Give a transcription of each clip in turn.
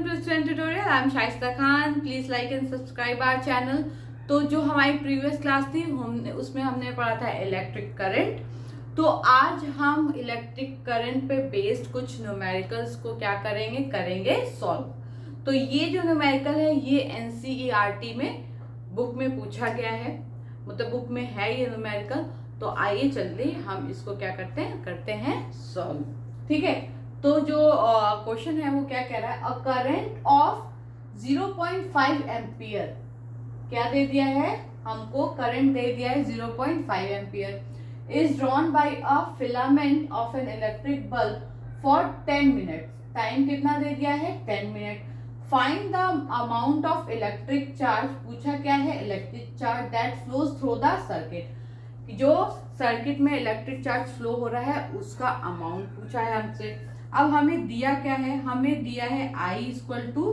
To student tutorial. I am Shaista Khan. Please like and subscribe our channel. तो जो हमारी previous class थी उसमें हमने पढ़ा था इलेक्ट्रिक करंट। तो आज हम इलेक्ट्रिक करंट पे बेस्ड कुछ न्यूमेरिकल्स को क्या करेंगे सॉल्व। तो ये जो न्यूमेरिकल है ये एनसीईआरटी में बुक में पूछा गया है, मतलब बुक में है ये न्यूमेरिकल। तो आइए चलिए हम इसको क्या करते हैं सॉल्व। ठीक है, तो जो क्वेश्चन है वो क्या कह रहा है, अ करंट ऑफ 0.5 एम्पियर क्या दे दिया है हमको, करंट दे दिया है 0.5 ampere is drawn by a filament of an electric bulb for 10 minute. Time कितना दे दिया है 10 minute. Find the amount of electric charge, पूछा क्या है electric charge that flows through the circuit. जो सर्किट में इलेक्ट्रिक चार्ज फ्लो हो रहा है उसका अमाउंट पूछा है हमसे। अब हमें दिया क्या है, हमें दिया है I इक्वल टू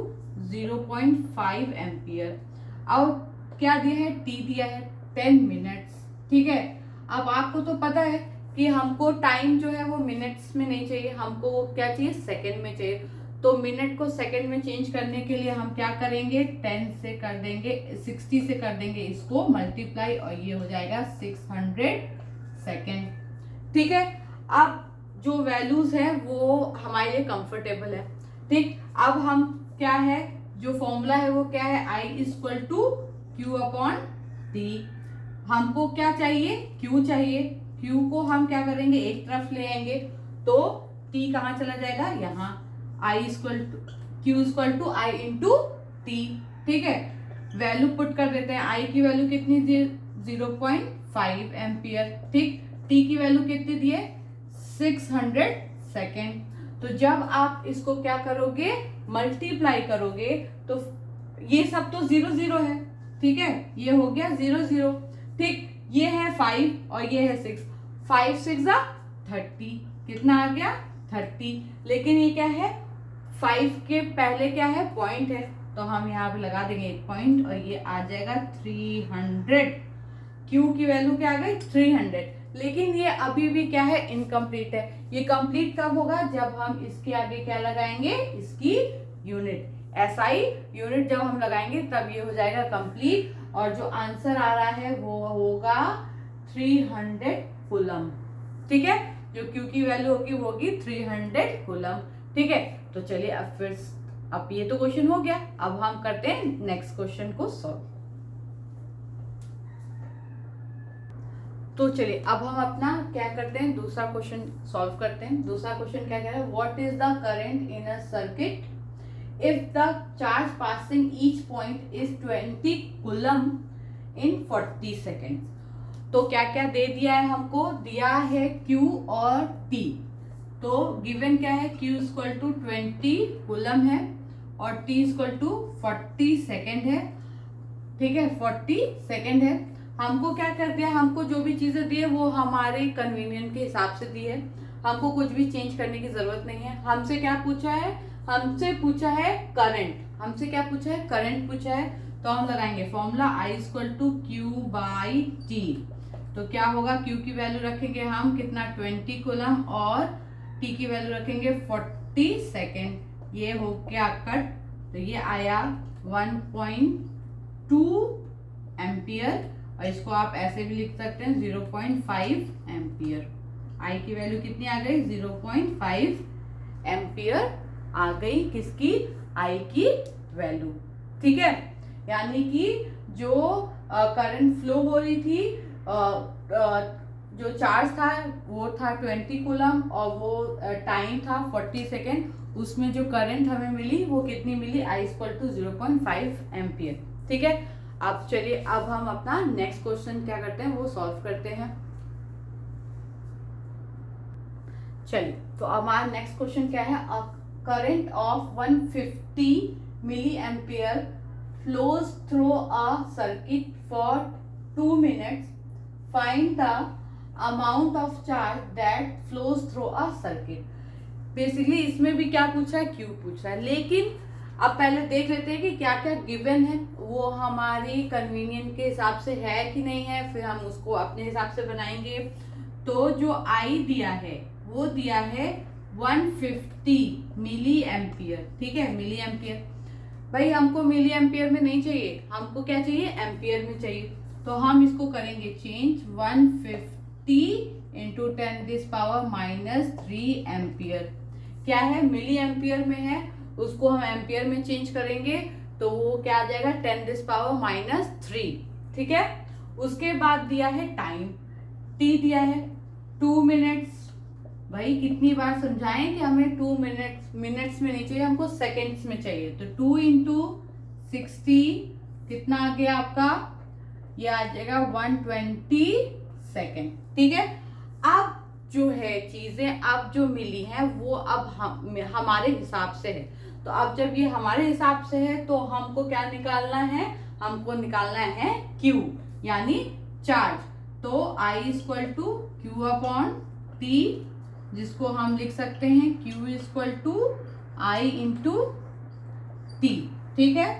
0.5 एम्पियर। अब क्या दिया है, T दिया है 10 मिनट्स। ठीक है, अब आपको तो पता है कि हमको टाइम जो है वो मिनट्स में नहीं चाहिए, हमको वो क्या चाहिए सेकंड में चाहिए। तो मिनट को सेकंड में चेंज करने के लिए हम क्या करेंगे, 10 से कर देंगे, 60 से कर देंगे इसको मल्टीप्लाई और ये हो जाएगा 600 सेकेंड। ठीक है, अब जो वैल्यूज है वो हमारे लिए कंफर्टेबल है। ठीक, अब हम क्या है, जो फॉर्मूला है वो क्या है, I equal to Q upon T। हमको क्या चाहिए, Q चाहिए। Q को हम क्या करेंगे, एक तरफ ले आएंगे तो T कहाँ चला जाएगा, यहाँ। I equal to Q equal to I into T। ठीक है, वैल्यू पुट कर देते हैं। I की वैल्यू कितनी दी, 0.5 एम्पियर। ठीक, T की वैल्यू कितनी दी है 600 सेकेंड। तो जब आप इसको क्या करोगे, मल्टीप्लाई करोगे तो ये सब तो 0 0 है। ठीक है, ये हो गया 0 0। ठीक, ये है 5 और ये है 6, 5 6 30, कितना आ गया 30। लेकिन ये क्या है, 5 के पहले क्या है, पॉइंट है, तो हम यहाँ पे लगा देंगे एक पॉइंट और ये आ जाएगा 300। Q की वैल्यू क्या आ गई 300। लेकिन ये अभी भी क्या है, इनकम्प्लीट है। ये कंप्लीट कब होगा, जब हम इसके आगे क्या लगाएंगे, इसकी यूनिट, SI यूनिट जब हम लगाएंगे तब ये हो जाएगा कंप्लीट। और जो आंसर आ रहा है वो होगा 300 कूलम। ठीक है, जो Q की वैल्यू होगी वो होगी 300 कूलम। ठीक है, तो चलिए अब ये तो क्वेश्चन हो गया। अब हम करते हैं नेक्स्ट क्वेश्चन को सॉल्व। तो चलिए अब हम अपना क्या करते हैं, दूसरा क्वेश्चन सॉल्व करते हैं। दूसरा क्वेश्चन क्या कह रहा है, what is the current in a circuit if the charge passing each point is 20 coulomb in 40 seconds. तो क्या क्या दे दिया है हमको, दिया है Q और T। तो गिवन क्या है, Q इक्वल टू 20 कूलम है और T इक्वल टू 40 सेकेंड है। ठीक है, 40 सेकेंड है। हमको क्या कर दिया, हमको जो भी चीजें दी है वो हमारे कन्वीनियंट के हिसाब से दी है, हमको कुछ भी चेंज करने की जरूरत नहीं है। हमसे क्या पूछा है, हमसे पूछा है करंट, हमसे क्या पूछा है, करंट पूछा है। तो हम लगाएंगे formula I equal to Q by T। तो क्या होगा, Q की वैल्यू रखेंगे हम कितना 20 कूलम और T की वैल्यू रखेंगे 40 सेकेंड। ये हो गया कट, तो ये आया 1.2 एम्पियर और इसको आप ऐसे भी लिख सकते हैं 0.5 एम्पियर। I की वैल्यू कितनी आ गई, 0.5 एम्पियर आ गई, किसकी, I की वैल्यू। ठीक है, यानी कि जो करंट फ्लो हो रही थी, जो चार्ज था वो था 20 कूलम और वो टाइम था 40 सेकेंड। उसमें जो करंट हमें मिली वो कितनी मिली, I इक्वल टू 0.5 एम्पियर। ठीक है, अब चलिए अब हम अपना नेक्स्ट क्वेश्चन क्या करते हैं वो सॉल्व करते हैं। चलिए, तो हमारा नेक्स्ट क्वेश्चन क्या है, a current of 150 milliampere flows through a circuit for 2 minutes. Find the amount of charge that flows through a circuit. Basically इसमें भी क्या पूछा है, Q पूछा है। लेकिन अब पहले देख लेते हैं कि क्या क्या गिवन है, वो हमारी कन्वीनियंट के हिसाब से है कि नहीं है, फिर हम उसको अपने हिसाब से बनाएंगे। तो जो I दिया है वो दिया है 150 मिली एम्पियर। ठीक है, मिली एम्पियर। भाई हमको मिली एम्पियर में नहीं चाहिए, हमको क्या चाहिए, एम्पियर में चाहिए। तो हम इसको करेंगे चेंज, 150 इंटू 10⁻³ एम्पियर। क्या है, मिली एम्पियर में है, उसको हम एम्पियर में चेंज करेंगे तो वो क्या आ जाएगा, 10⁻³ ठीक है। उसके बाद दिया है टाइम, टी दिया है 2 मिनट्स। भाई कितनी बार समझाएं कि हमें 2 मिनट्स में नहीं चाहिए, हमको सेकेंड्स में चाहिए। तो 2 इंटू 60 कितना आ गया आपका, ये आ जाएगा 120 सेकेंड। ठीक है, अब जो है चीजें अब जो मिली हैं वो अब हमारे हिसाब से है। तो अब जब ये हमारे हिसाब से है तो हमको क्या निकालना है, हमको निकालना है Q यानी चार्ज। तो I = Q/T, जिसको हम लिख सकते हैं Q = I × T। ठीक है,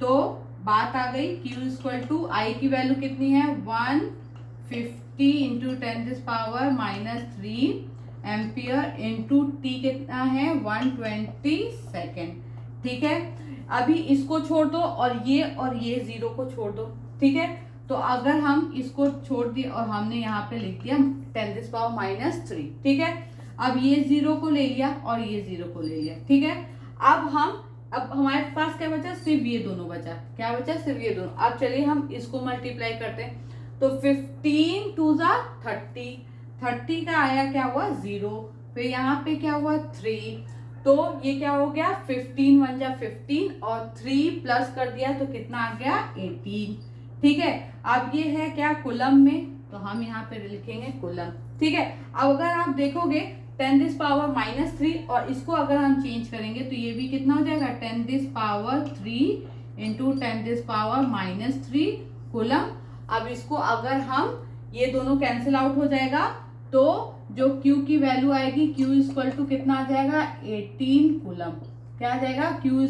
तो बात आ गई, Q = I की वैल्यू कितनी है, 150 इंटू 10⁻³ एम्पियर इंटू T कितना है, 120 सेकेंड। ठीक है, अभी इसको छोड़ दो और ये जीरो को छोड़ दो। ठीक है, तो अगर हम इसको छोड़ दिए और हमने यहाँ पे लिख दिया 10⁻³ ठीक है, अब ये जीरो को ले लिया और ये जीरो को ले लिया। ठीक है, अब हमारे पास क्या बचा, सिर्फ ये दोनों बचा। क्या बचा, सिर्फ ये दोनों। अब चलिए हम इसको मल्टीप्लाई करते हैं। तो 15 2 30, 30 का आया क्या हुआ 0, फिर यहाँ पे क्या हुआ 3, तो ये क्या हो गया 15 1 15 और 3 प्लस कर दिया तो कितना आ गया 18। ठीक है, अब ये है क्या कूलम में, तो हम यहाँ पे लिखेंगे कूलम। ठीक है, अब अगर आप देखोगे 10⁻³ और इसको अगर हम चेंज करेंगे तो ये भी कितना हो जाएगा 10⁻³ इंटू 10⁻³ कूलम। अब इसको अगर हम ये दोनों कैंसिल आउट हो जाएगा तो जो Q की वैल्यू आएगी, Q = कितना आ जाएगा 18 कूलम। क्या आ जाएगा, Q =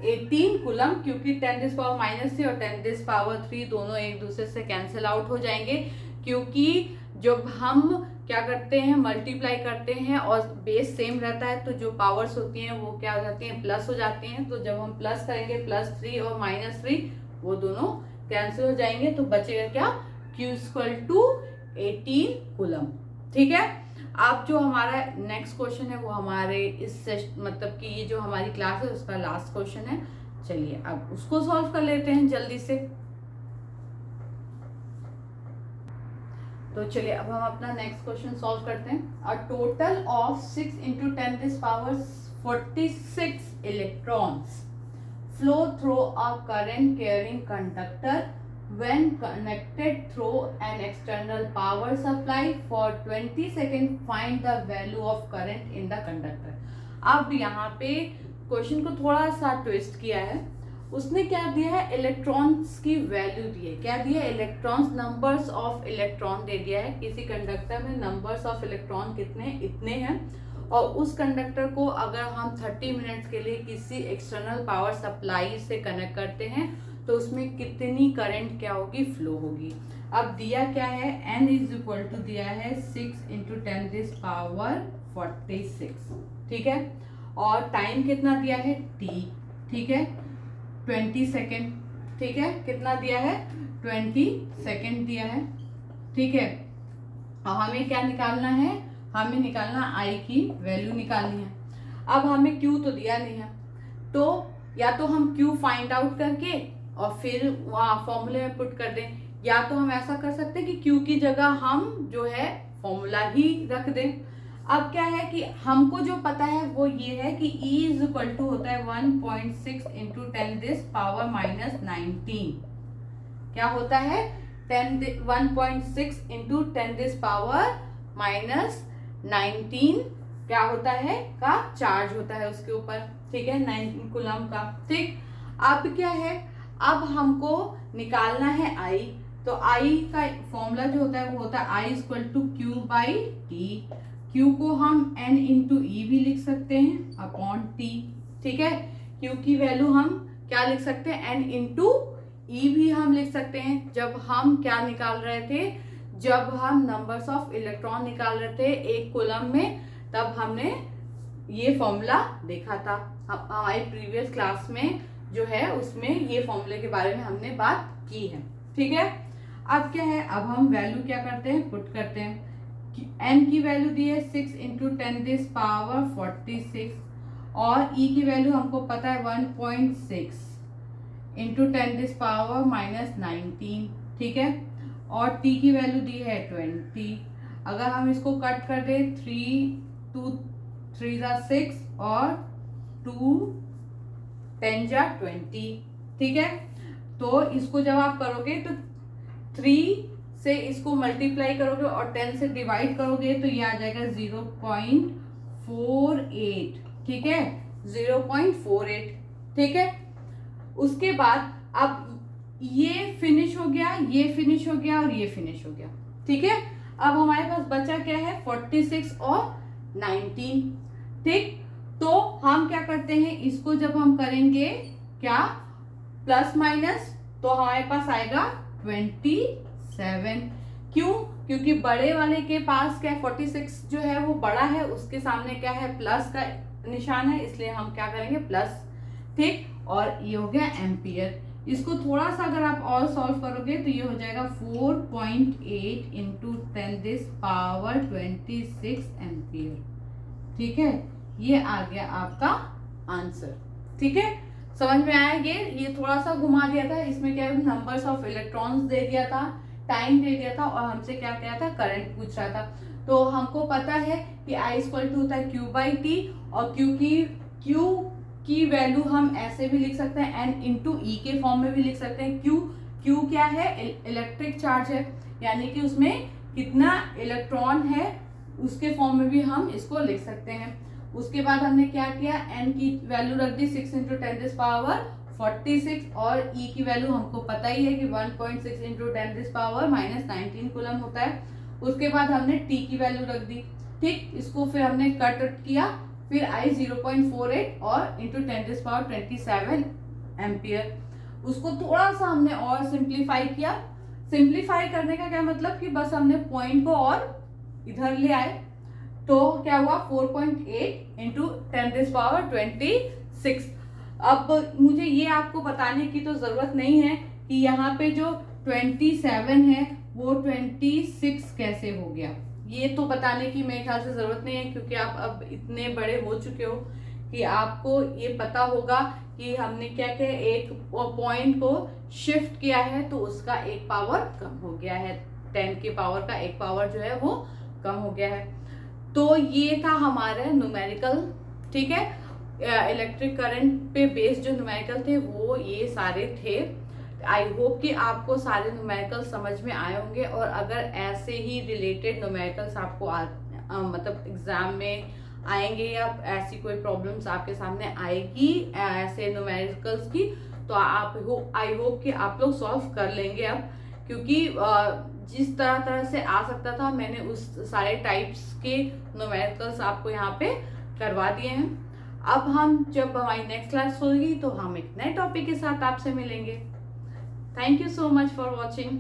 18 कूलम, क्योंकि 10⁻³ और 10⁻³ दोनों एक दूसरे से कैंसिल आउट हो जाएंगे। क्योंकि जब हम क्या करते हैं, मल्टीप्लाई करते हैं और बेस सेम रहता है तो जो पावर्स होती हैं वो क्या हो जाती हैं, प्लस हो जाती हैं। तो जब हम प्लस करेंगे +3 और -3 वो दोनों कैंसिल हो जाएंगे, तो बचेगा क्या, Q = 18 कूलम। ठीक है, अब जो हमारा नेक्स्ट क्वेश्चन है वो हमारे इस मतलब कि ये जो हमारी क्लास है उसका लास्ट क्वेश्चन है। चलिए अब उसको सॉल्व कर लेते हैं जल्दी से। तो चलिए अब हम अपना नेक्स्ट क्वेश्चन सॉल्व करते हैं। A total of 6 × 10⁻46 electrons flow through a current carrying conductor when connected through an external power supply for 20 seconds. Find the value of current in the conductor. अब यहाँ पे क्वेश्चन को थोड़ा सा twist किया है। उसने क्या दिया है, इलेक्ट्रॉन्स की वैल्यू दी है। क्या दिया है, इलेक्ट्रॉन्स, नंबर्स ऑफ इलेक्ट्रॉन दे दिया है। किसी कंडक्टर में नंबर्स ऑफ इलेक्ट्रॉन कितने, इतने हैं, और उस कंडक्टर को अगर हम 30 मिनट्स के लिए किसी एक्सटर्नल पावर सप्लाई से कनेक्ट करते हैं तो उसमें कितनी करंट क्या होगी, फ्लो होगी। अब दिया क्या है, n = दिया है 6 × 10⁻46। ठीक है, और टाइम कितना दिया है t। ठीक है, 20 सेकेंड। ठीक है, कितना दिया है 20 सेकेंड दिया है। ठीक है, और हमें क्या निकालना है, हमें निकालना I की वैल्यू निकालनी है। अब हमें Q तो दिया नहीं है, तो या तो हम Q फाइंड आउट करके और फिर वहाँ फॉर्मूले में पुट कर दें, या तो हम ऐसा कर सकते हैं कि Q की जगह हम जो है फॉर्मूला ही रख दें। अब क्या है कि हमको जो पता है वो ये है कि E = होता है 1.6 × 10⁻19। क्या होता है, 1.6 × 10⁻19 क्या होता है का चार्ज होता है उसके ऊपर। ठीक है, 19 कूलम का। ठीक, अब क्या है, अब हमको निकालना है I। तो I का फॉर्मूला जो होता है वो होता है I = Q/T। Q को हम N × E भी लिख सकते हैं अपॉन T। ठीक है, Q की वैल्यू हम क्या लिख सकते हैं, N × E भी हम लिख सकते हैं। जब हम क्या निकाल रहे थे, जब हम नंबर्स ऑफ इलेक्ट्रॉन निकाल रहे थे एक कूलम में तब हमने ये फॉर्मूला देखा था। हमारी प्रीवियस क्लास में जो है उसमें ये फॉर्मूले के बारे में हमने बात की है। ठीक है, अब क्या है, अब हम वैल्यू क्या करते हैं, पुट करते हैं। n की वैल्यू दी है 6 इंटू 10⁻46 और e की वैल्यू हमको पता है 1.6 इंटू 10⁻−19। ठीक है, और t की वैल्यू दी है 20। अगर हम इसको कट कर दे 3 × 6 और 2 10 × 20। ठीक है, तो इसको जब आप करोगे तो 3 से इसको मल्टीप्लाई करोगे और 10 से डिवाइड करोगे तो ये आ जाएगा 0.48। ठीक है, 0.48। ठीक है, उसके बाद अब ये फिनिश हो गया, ये फिनिश हो गया और ये फिनिश हो गया। ठीक है, अब हमारे पास बचा क्या है, 46 और 19। ठीक, तो हम क्या करते हैं, इसको जब हम करेंगे क्या प्लस माइनस, तो हमारे पास आएगा 27। क्यों, क्योंकि बड़े वाले के पास क्या है, 46 जो है वो बड़ा है, उसके सामने क्या है, प्लस का निशान है, इसलिए हम क्या करेंगे प्लस। ठीक, और ये हो गया एम्पियर। इसको थोड़ा सा अगर आप और सॉल्व करोगे तो ये हो जाएगा 4.8 इंटू 10⁻26 एम्पियर। ठीक है, ये आ गया आपका आंसर। ठीक है, समझ में आया। ये थोड़ा सा घुमा दिया था, इसमें क्या नंबर्स ऑफ इलेक्ट्रॉन्स दे दिया था, टाइम दे दिया था और हमसे क्या क्या था, करंट पूछ रहा था। तो हमको पता है कि I = होता है Q/T और Q की वैल्यू हम ऐसे भी लिख सकते हैं N × E के फॉर्म में भी लिख सकते हैं। Q क्या है, इलेक्ट्रिक चार्ज है, यानी कि उसमें कितना इलेक्ट्रॉन है उसके फॉर्म में भी हम इसको लिख सकते हैं। उसके बाद हमने क्या किया, N की वैल्यू रख दी 6 × 10⁻46 और E की वैल्यू हमको पता ही है कि 1.6 × 10⁻−19 कूलम होता है। उसके बाद हमने T की वैल्यू रख दी। ठीक, इसको फिर हमने कट किया, फिर I 0.48 और इंटू 10⁻27 एम्पियर। उसको थोड़ा सा हमने और सिंप्लीफाई किया। सिंप्लीफाई करने का क्या मतलब कि बस हमने पॉइंट को और इधर ले आए, तो क्या हुआ 4.8 इंटू 10⁻26। अब मुझे ये आपको बताने की तो जरूरत नहीं है कि यहाँ पे जो 27 है वो 26 कैसे हो गया, ये तो बताने की मेरे ख्याल से जरूरत नहीं है, क्योंकि आप अब इतने बड़े हो चुके हो कि आपको ये पता होगा कि हमने क्या किया, एक पॉइंट को शिफ्ट किया है तो उसका एक पावर कम हो गया है, 10 के पावर का एक पावर जो है वो कम हो गया है। तो ये था हमारा न्यूमेरिकल। ठीक है, इलेक्ट्रिक करंट पे बेस्ड जो न्यूमेरिकल थे वो ये सारे थे। आई होप कि आपको सारे न्यूमेरिकल समझ में आए होंगे, और अगर ऐसे ही रिलेटेड न्यूमेरिकल्स आपको मतलब एग्जाम में आएंगे या ऐसी कोई प्रॉब्लम्स आपके सामने आएगी ऐसे न्यूमेरिकल्स की, तो आई होप कि आप लोग सॉल्व कर लेंगे अब, क्योंकि जिस तरह से आ सकता था मैंने उस सारे टाइप्स के न्यूमेरिकल्स आपको यहाँ पे करवा दिए हैं। अब हम जब हमारी नेक्स्ट क्लास होगी तो हम एक नए टॉपिक के साथ आपसे मिलेंगे। Thank you so much for watching.